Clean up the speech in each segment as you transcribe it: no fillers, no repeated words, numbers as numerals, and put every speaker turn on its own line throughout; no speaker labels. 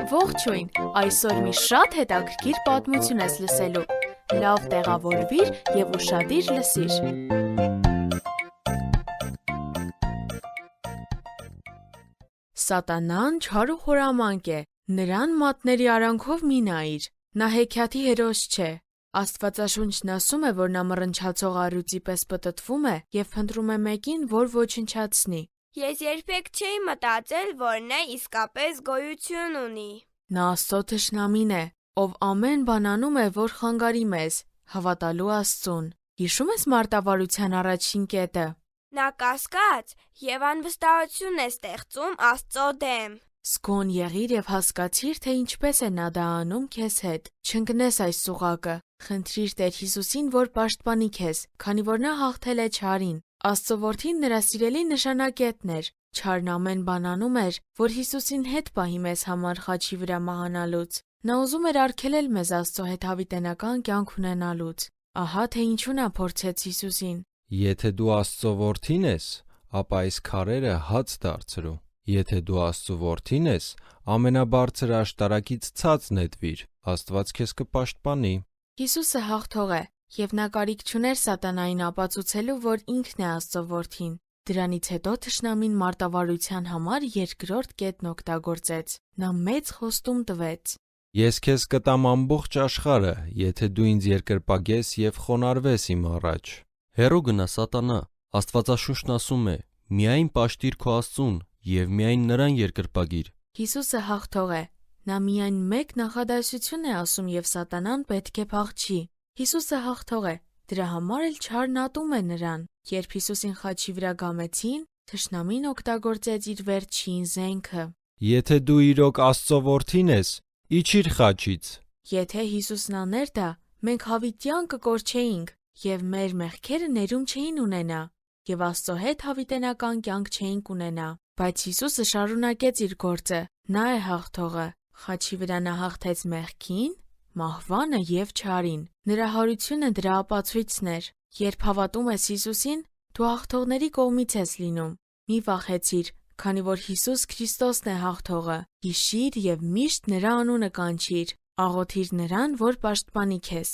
Ողջույն, այսօր մի շատ հետաքրքիր պատմություն ես լսելու, լավ տեղավորվիր և ուշադիր լսիր։ Սատանան չար ու խորամանկ է, նրան մատների արանքով մի նայիր, նա հեքիաթի հերոս չէ, Աստվածաշունչն ասում է, որ նա մռնչացող առյուծի պես պտտվում է և փնտրում է մեկին, որ ոչնչացնի։
Ես երբեք չէի մտածել, որ նա իսկապես գոյություն ունի։
Նա Աստծո թշնամին է, ով ամեն բան անում է, որ խանգարի մեզ, հավատալու Աստծուն։ Հիշո՞ւմ ես մարտավարության առաջին կետը։
Նա կասկած և անվստահություն է ստեղծում Աստծո դեմ։
Զգոն եղիր և հասկացիր, թե ինչպես է նա դա անում քեզ հետ։ Չընկնես այս սուղակը։ Խնդրիր Տեր Հիսուսին, որ պաշտպանի քեզ, քանի որ նա հաղթել է չարին։ Աստծո որդին նրա սիրելի նշանակետն էր։ Չարն ամեն բան անում էր, որ Հիսուսին հետ պահի մեզ համար խաչի վրա մահանալուց։ Նա ուզում էր արգելել մեզ Աստծո հետ հավիտենական կյանք ունենալուց։ Ահա թե ինչու նա փորձեց Հիսուսին։
Եթե դու Աստծո որդին ես, ապա այս քարերը հաց դարձրու։ Եթե դու Աստծո որդին ես, ամենաբարձր աշտարակից ցած նետվիր, Աստված քեզ կպաշտպանի։
Հիսուսը հաղթող է, և նա կարիք չուներ սատանային ապացուցելու, որ ինքն է Աստծո որդին։ Դրանից հետո թշնամին մարտավարության համար երկրորդ կետն օգտագործեց։ Նա մեծ խոստում տվեց.
Ես քեզ կտամ ամբողջ աշխարհը, եթե դու ինձ երկրպագես և խոնարհվես իմ առաջ։
Հեռու գնա սատանա, Աստվածաշունչն ասում է. միայն պաշտիր քո Աստծուն և միայն նրան երկրպագիր։
Հիսուսը հաղթող է։ Նա միայն մեկ նախադասություն է ասում և սատանան պետք է փախչի։ Հիսուսը հաղթող է, դրա համար էլ չարն ատում է նրան։ Երբ Հիսուսին խաչի վրա գամեցին, թշնամին օգտագործեց իր վերջին զենքը։
Եթե դու իրոք Աստծո որդին ես, իջիր խաչից։
Եթե Հիսուսն աներ դա, մենք հավիտյան կկորչեինք, և մեր մեղքերը ներում չէին ունենա, և Աստծո հետ հավիտենական կյանք չէինք ունենա։ Բայց Հիսուսը շարունակեց իր գործը, նա է հաղթողը։ Խաչի վրա նա հաղթեց մեղքին, մահվանը և չարին։ Նրա հարությունը դրա ապացույցն էր։ Երբ հավատում ես Հիսուսին, դու հաղթողների կողմից ես լինում։ Մի վախեցիր, քանի որ Հիսուս Քրիստոսն է հաղթողը։ Հիշիր և միշտ նրա անունը կանչիր։ Աղոթիր նրան, որ պաշտպանի քեզ։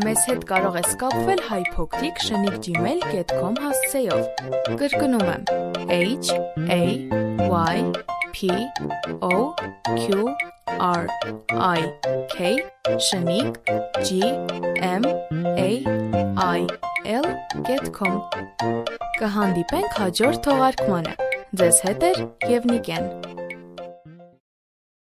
Մեզ հետ կարող ես կապվել hypocrite@gmail.com հասցեով։ Կրկնում եմ HAYPOQRIK@gmail.com Կհանդիպենք հաջորդ թողարկմանը։ Ձեզ հետ է և Նիկեն։